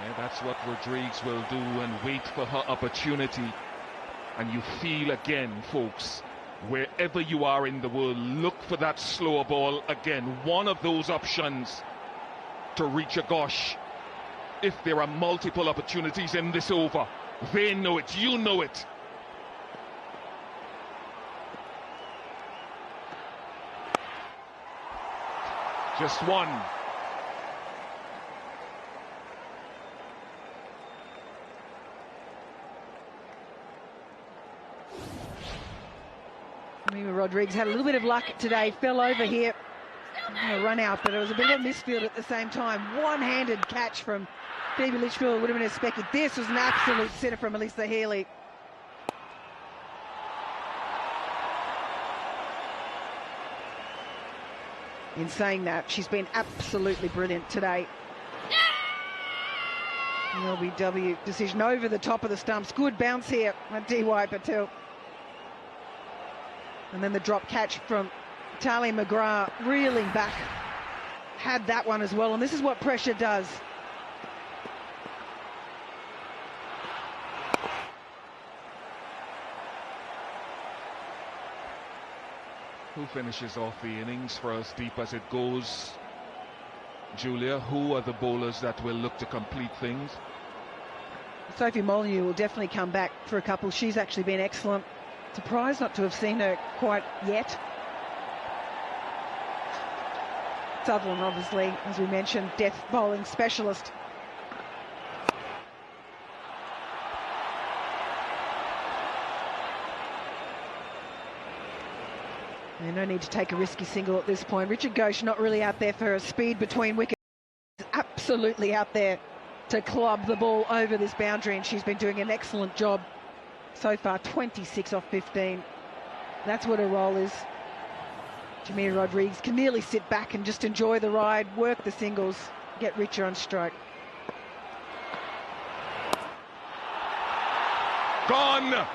Yeah, that's what Rodriguez will do, and wait for her opportunity. And you feel again, folks, wherever you are in the world, look for that slower ball again. One of those options to reach a gosh. If there are multiple opportunities in this over, they know it, you know it. Just one. Jemimah Rodriguez had a little bit of luck today, fell over here, run out, but it was a bit of a misfield at the same time. One-handed catch from Phoebe Litchfield would have been a specky. This was an absolute sitter from Alyssa Healy. In saying that, she's been absolutely brilliant today. LBW decision over the top of the stumps. Good bounce here at D.Y. Patel. And then the drop catch from Tali McGrath, reeling back. Had that one as well, and this is what pressure does. Who finishes off the innings for as deep as it goes? Julia, who are the bowlers that will look to complete things? Sophie Molyneux will definitely come back for a couple. She's actually been excellent. Surprised not to have seen her quite yet. Sutherland, obviously, as we mentioned, death bowling specialist. And no need to take a risky single at this point. Richard Ghosh not really out there for her speed between wickets. Absolutely out there to club the ball over this boundary, and she's been doing an excellent job so far. 26 off 15. That's what her role is. Jemimah Rodriguez can nearly sit back and just enjoy the ride, work the singles, get Richer on strike. Gone!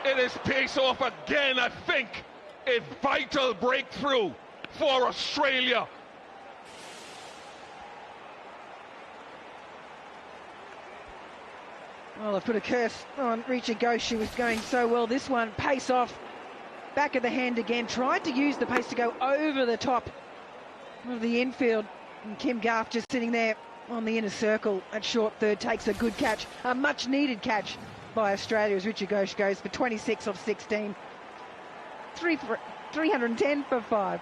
It is pace off again, I think. A vital breakthrough for Australia. Well, I've put a curse on Richard Ghosh. She was going so well. This one, pace off, back of the hand again. Tried to use the pace to go over the top of the infield. And Kim Garth just sitting there on the inner circle at short third, takes a good catch, a much needed catch by Australia as Richard Ghosh goes for 26 off 16. 310 for 5.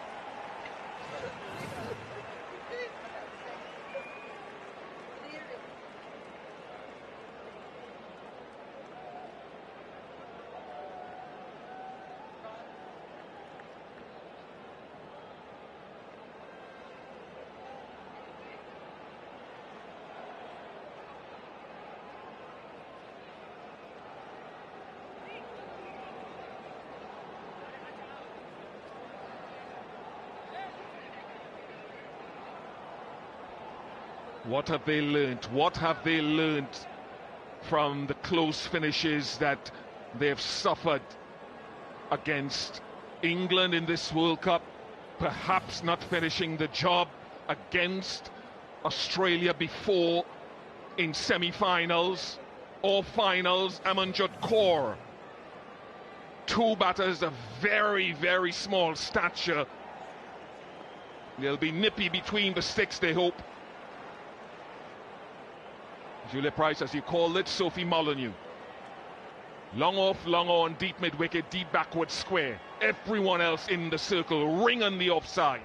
What have they learnt? What have they learnt from the close finishes that they've suffered against England in this World Cup? Perhaps not finishing the job against Australia before in semi-finals or finals. Amanjot Kaur, two batters of very, very small stature. They'll be nippy between the sticks, they hope. Julia Price, as you called it, Sophie Molyneux. Long off, long on, deep mid-wicket, deep backward square. Everyone else in the circle, ring on the offside.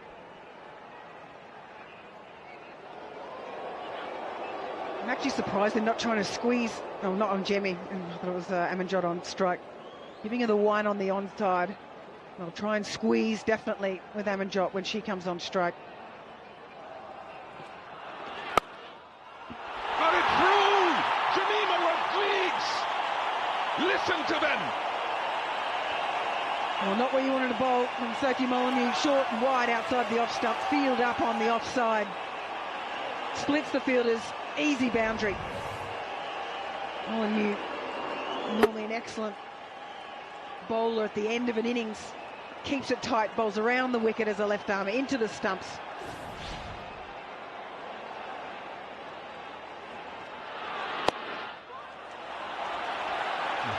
I'm actually surprised they're not trying to squeeze. No, not on Jemmy. I thought it was Amanjot on strike. Giving her the one on the onside. They'll try and squeeze, definitely, with Amanjot when she comes on strike. Listen to them. Well, not where you wanted to bowl from Sophie Molyneux. Short and wide outside the off stump. Field up on the offside. Splits the fielders. Easy boundary. Molyneux, normally an excellent bowler at the end of an innings. Keeps it tight. Bowls around the wicket as a left armer into the stumps.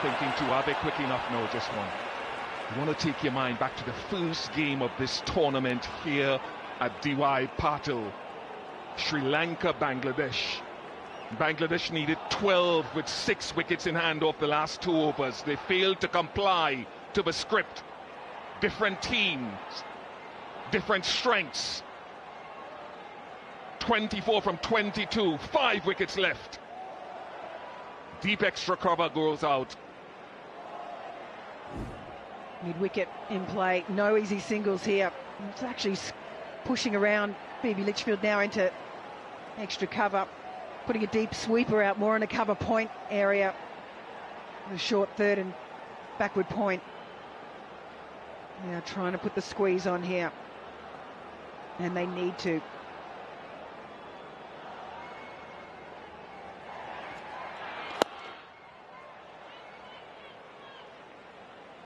thinking too, are they quick enough? No, just one. You want to take your mind back to the first game of this tournament here at DY Patil. Sri Lanka, Bangladesh. Bangladesh needed 12 with 6 wickets in hand off the last 2 overs. They failed to comply to the script. Different teams, different strengths. 24 from 22, 5 wickets left. Deep extra cover goes out. Mid-wicket in play, no easy singles here. It's actually pushing around Phoebe Litchfield now into extra cover, putting a deep sweeper out more in a cover point area. The short third and backward point. Now trying to put the squeeze on here, and they need to.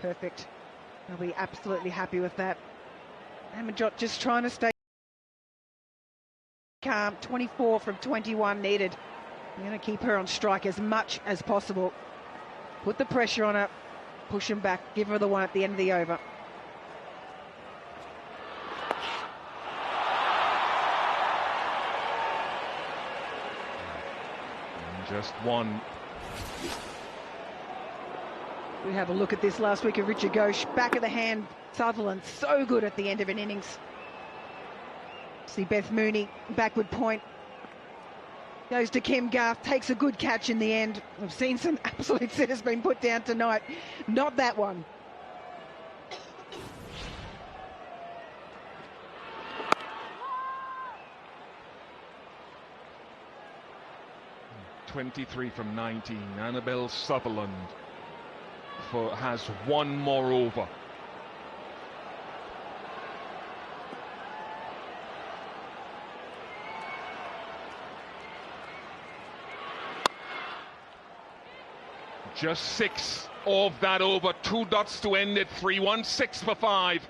Perfect. They'll be absolutely happy with that. Amanjot just trying to stay calm. 24 from 21 needed. We're going to keep her on strike as much as possible. Put the pressure on her, push him back, give her the one at the end of the over. And just one. We have a look at this last week of Richard Ghosh. Back of the hand, Sutherland, so good at the end of an innings. See Beth Mooney, backward point. Goes to Kim Garth, takes a good catch in the end. We've seen some absolute sitters been put down tonight. Not that one. .23 from 19. Annabelle Sutherland has one more over. Just 6 of that over. 2 dots to end it. 3-1-6 for 5.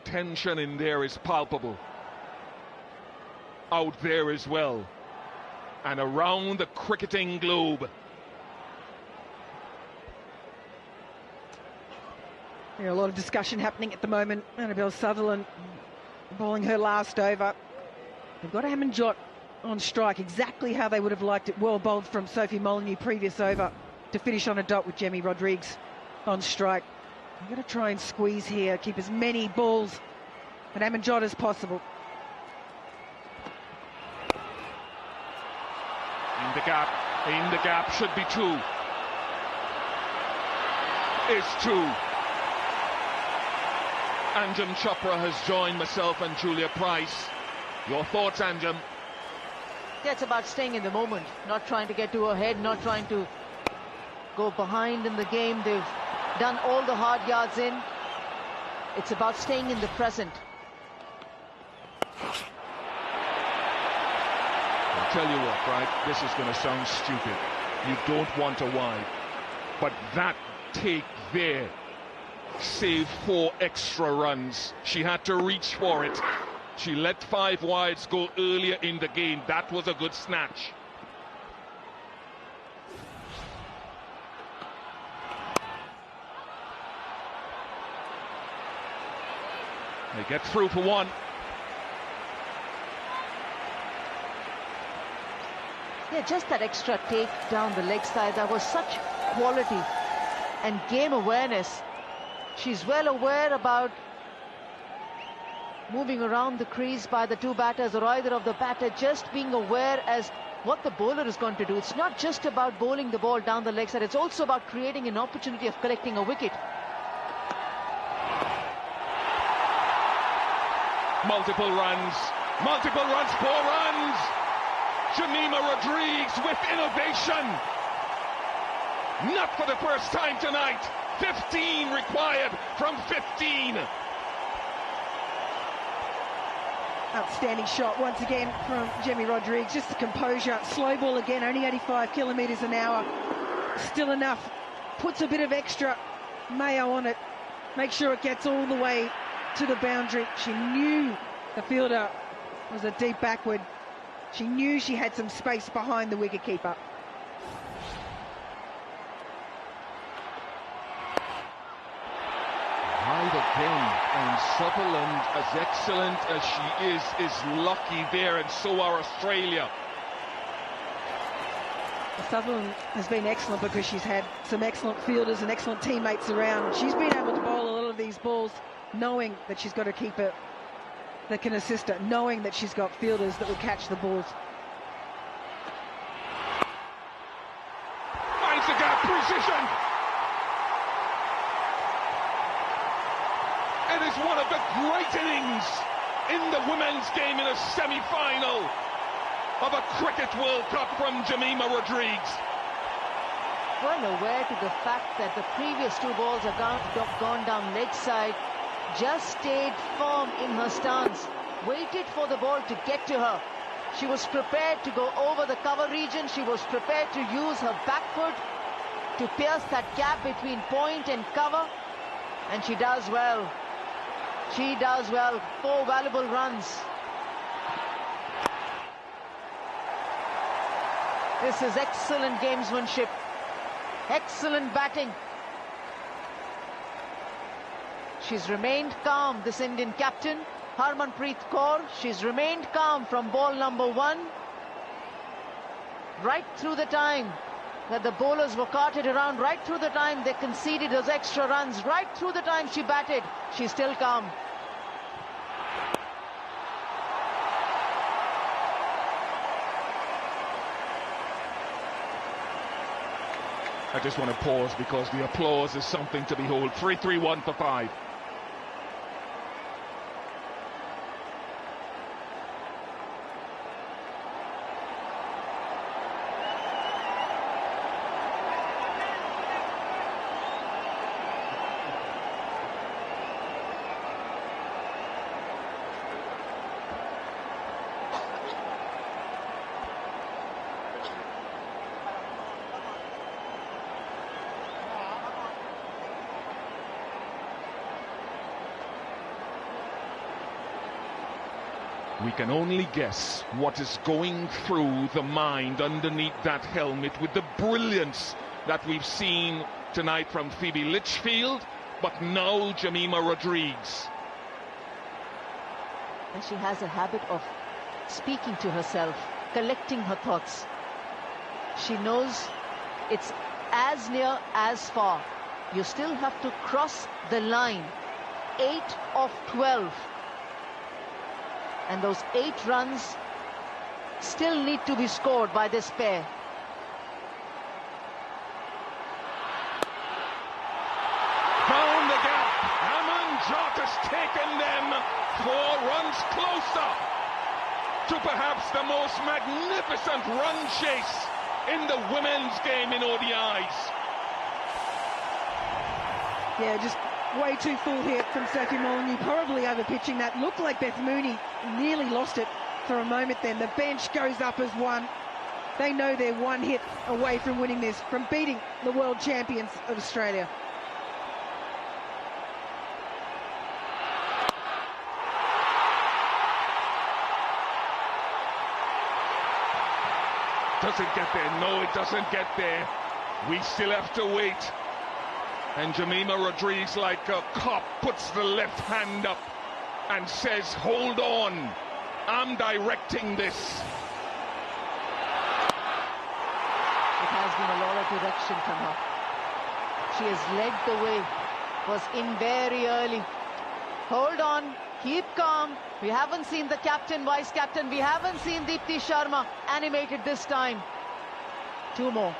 Tension in there is palpable. Out there as well. And around the cricketing globe. There's a lot of discussion happening at the moment. Annabelle Sutherland bowling her last over. They've got Amanjot on strike, exactly how they would have liked it. Well bowled from Sophie Molyneux previous over to finish on a dot with Jemmy Rodrigues on strike. I'm going to try and squeeze here, keep as many balls at Amanjot as possible. In the gap, should be 2. Is 2. Anjum Chopra has joined myself and Julia Price. Your thoughts, Anjum? Yeah, it's about staying in the moment, not trying to get to her head, not trying to go behind in the game. They've done all the hard yards in. It's about staying in the present. I'll tell you what, right? This is going to sound stupid. You don't want a wide. But that take there saved 4 extra runs. She had to reach for it. She let 5 wides go earlier in the game. That was a good snatch. They get through for 1. Yeah, just that extra take down the leg side. That was such quality and game awareness. She's well aware about moving around the crease by the 2 batters or either of the batter, just being aware as what the bowler is going to do. It's not just about bowling the ball down the leg side. It's also about creating an opportunity of collecting a wicket. Multiple runs, 4 runs. Jemimah Rodrigues with innovation. Not for the first time tonight. 15 required from 15. Outstanding shot once again from Jemimah Rodrigues. Just the composure. Slow ball again, only 85 kilometres an hour. Still enough. Puts a bit of extra mayo on it. Make sure it gets all the way to the boundary. She knew the fielder was a deep backward. She knew she had some space behind the wicketkeeper. Right again, and Sutherland, as excellent as she is lucky there, and so are Australia. Sutherland has been excellent because she's had some excellent fielders and excellent teammates around. She's been able to bowl a lot of these balls knowing that she's got a keeper that can assist her, knowing that she's got fielders that will catch the balls. Finds the gap, precision! It is one of the great innings in the women's game in a semi-final of a Cricket World Cup from Jemimah Rodrigues. Well aware to the fact that the previous 2 balls have gone down leg side, just stayed firm in her stance, waited for the ball to get to her. She was prepared to go over the cover region. She was prepared to use her back foot to pierce that gap between point and cover, and she does well. She does well. 4 valuable runs. This is excellent gamesmanship. Excellent batting. She's remained calm, this Indian captain, Harmanpreet Kaur. She's remained calm from ball number 1. Right through the time that the bowlers were carted around, right through the time they conceded those extra runs, right through the time she batted, she's still calm. I just want to pause because the applause is something to behold. 3-3-1 for 5. We can only guess what is going through the mind underneath that helmet with the brilliance that we've seen tonight from Phoebe Litchfield, but now Jemimah Rodrigues. And she has a habit of speaking to herself, collecting her thoughts. She knows it's as near as far. You still have to cross the line. 8 of 12. And those 8 runs still need to be scored by this pair. Found the gap. Amanjot has taken them 4 runs closer to perhaps the most magnificent run chase in the women's game in ODIs. Yeah, just way too full hit from Sophie Molyneux, probably over pitching that. Looked like Beth Mooney nearly lost it for a moment then. The bench goes up as 1. They know they're 1 hit away from winning this, from beating the world champions of Australia. Does it get there? No, it doesn't get there. We still have to wait. And Jemimah Rodrigues, like a cop, puts the left hand up and says, hold on, I'm directing this. It has been a lot of direction from her. She has led the way, was in very early. Hold on, keep calm. We haven't seen the captain, vice captain. We haven't seen Deepti Sharma animated this time. 2 more.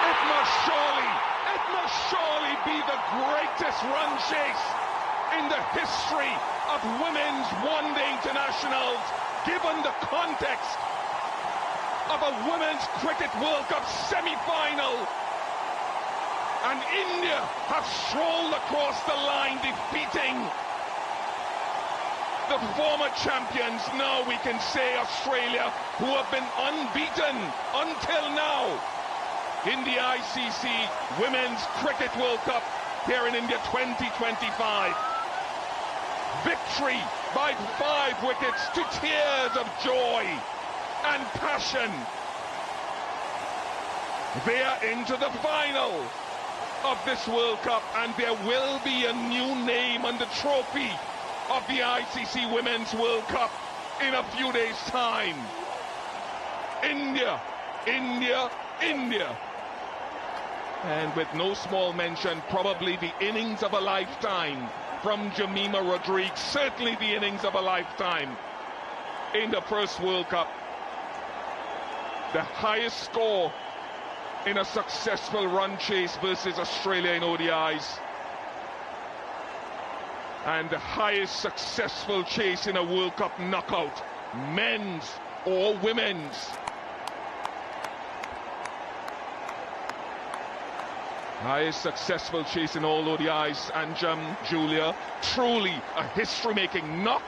It must surely be the greatest run chase in the history of women's one-day internationals, given the context of a Women's Cricket World Cup semi-final. And India have strolled across the line, defeating the former champions. Now we can say Australia, who have been unbeaten until now in the ICC Women's Cricket World Cup here in India 2025. Victory by 5 wickets to tears of joy and passion. They are into the final of this World Cup, and there will be a new name on the trophy of the ICC Women's World Cup in a few days' time. India, India, India. And with no small mention, probably the innings of a lifetime from Jemimah Rodriguez, certainly the innings of a lifetime in the first World Cup. The highest score in a successful run chase versus Australia in ODIs, and the highest successful chase in a World Cup knockout, men's or women's. Highest successful chase in all ODIs, and Julia, truly a history-making knock,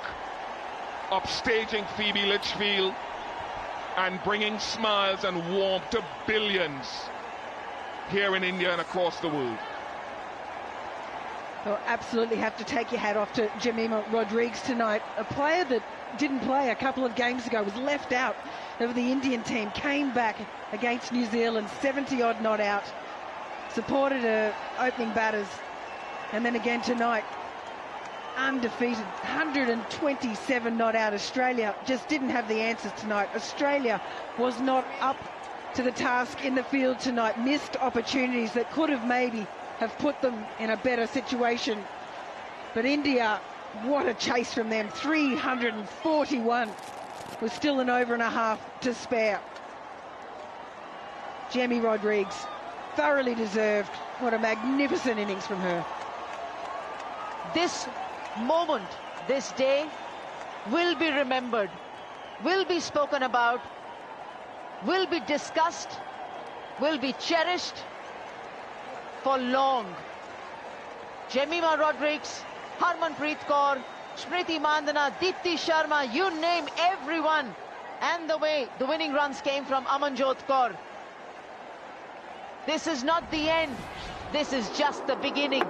upstaging Phoebe Litchfield and bringing smiles and warmth to billions here in India and across the world. Well, absolutely have to take your hat off to Jemimah Rodriguez tonight. A player that didn't play a couple of games ago, was left out of the Indian team, came back against New Zealand, 70-odd not out, supported her opening batters, and then again tonight, undefeated, 127 not out. Australia just didn't have the answers tonight. Australia was not up to the task in the field tonight, missed opportunities that could have maybe have put them in a better situation. But India, what a chase from them, 341, with still an over and a half to spare. Jemimah Rodriguez, thoroughly deserved. What a magnificent innings from her. This moment, this day, will be remembered, will be spoken about, will be discussed, will be cherished for long. Jemimah Rodriguez, Harmanpreet Kaur, Smriti Mandhana, Deepti Sharma, you name everyone, and the way the winning runs came from Amanjot Kaur. This is not the end, this is just the beginning.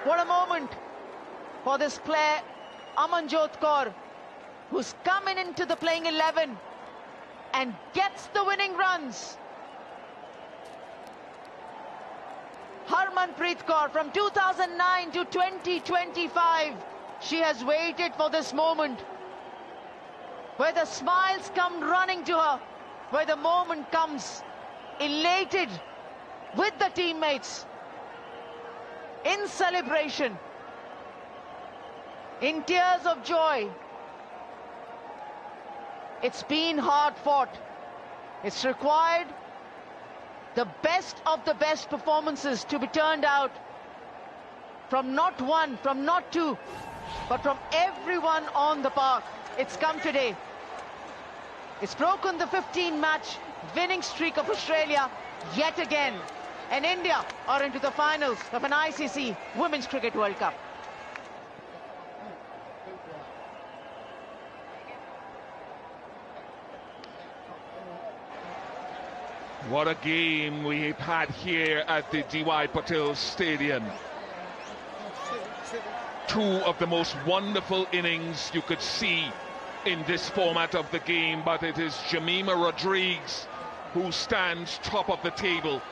What a moment for this player, Amanjot Kaur, who's coming into the playing 11 and gets the winning runs. Harmanpreet Kaur, from 2009 to 2025, she has waited for this moment, where the smiles come running to her, where the moment comes elated with the teammates, in celebration, in tears of joy. It's been hard fought. It's required the best of the best performances to be turned out from not one, from not two, but from everyone on the park. It's come today. It's broken the 15-match winning streak of Australia yet again. And India are into the finals of an ICC Women's Cricket World Cup. What a game we've had here at the D.Y. Patel Stadium. Two of the most wonderful innings you could see in this format of the game, but it is Jemimah Rodriguez who stands top of the table.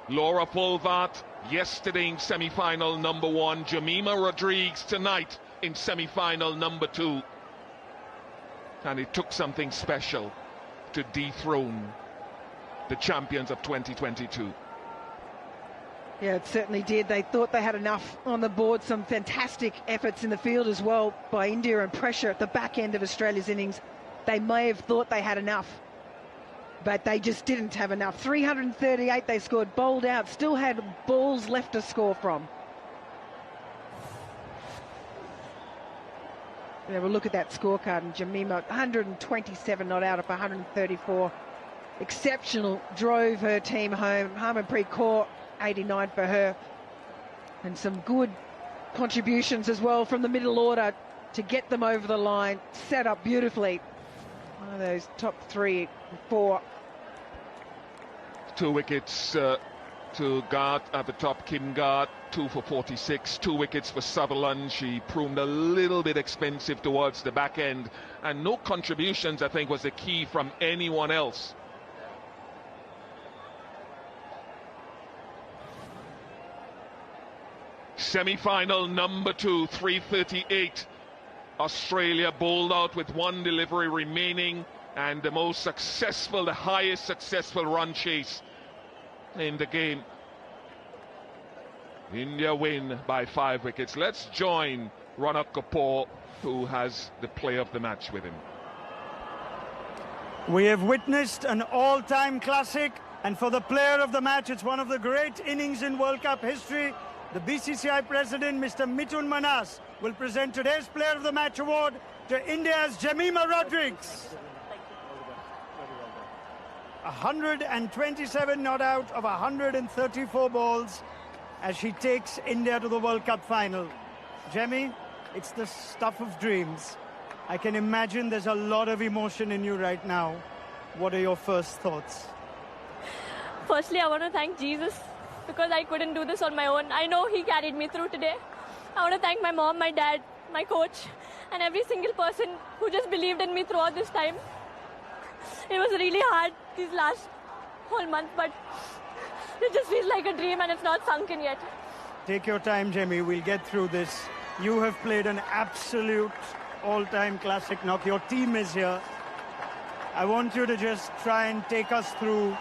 Laura Fulvart yesterday in semi-final number 1, Jemimah Rodriguez tonight in semi-final number 2. And it took something special to dethrone the champions of 2022. Yeah, it certainly did. They thought they had enough on the board. Some fantastic efforts in the field as well by India, and pressure at the back end of Australia's innings. They may have thought they had enough. but they just didn't have enough. 338 they scored, bowled out, still had balls left to score from. Have a look at that scorecard, and Jemimah 127 not out of 134. Exceptional, drove her team home. Harmanpreet Kaur 89 for her, and some good contributions as well from the middle order to get them over the line. Set up beautifully. One of those top 3 and 4. 2 wickets to Guard at the top. Kim Guard 2 for 46. 2 wickets for Sutherland. She proved a little bit expensive towards the back end, and no contributions I think was the key from anyone else. Semi-final number 2, 338. Australia bowled out with 1 delivery remaining, and the most successful, the highest successful run chase in the game. India win by 5 wickets. Let's join Ronak Kapoor, who has the player of the match with him. We have witnessed an all-time classic, and for the player of the match, it's one of the great innings in World Cup history. The BCCI president, Mr. Mithun Manas, will present today's Player of the Match award to India's Jemimah Rodrigues. 127 not out of 134 balls as she takes India to the World Cup final. Jemmy, it's the stuff of dreams. I can imagine there's a lot of emotion in you right now. What are your first thoughts? Firstly, I want to thank Jesus, because I couldn't do this on my own. I know he carried me through today. I want to thank my mom, my dad, my coach, and every single person who just believed in me throughout this time. It was really hard these last whole month, but it just feels like a dream and it's not sunk in yet. Take your time, Jemmy. We'll get through this. You have played an absolute all-time classic knock. Your team is here. I want you to just try and take us through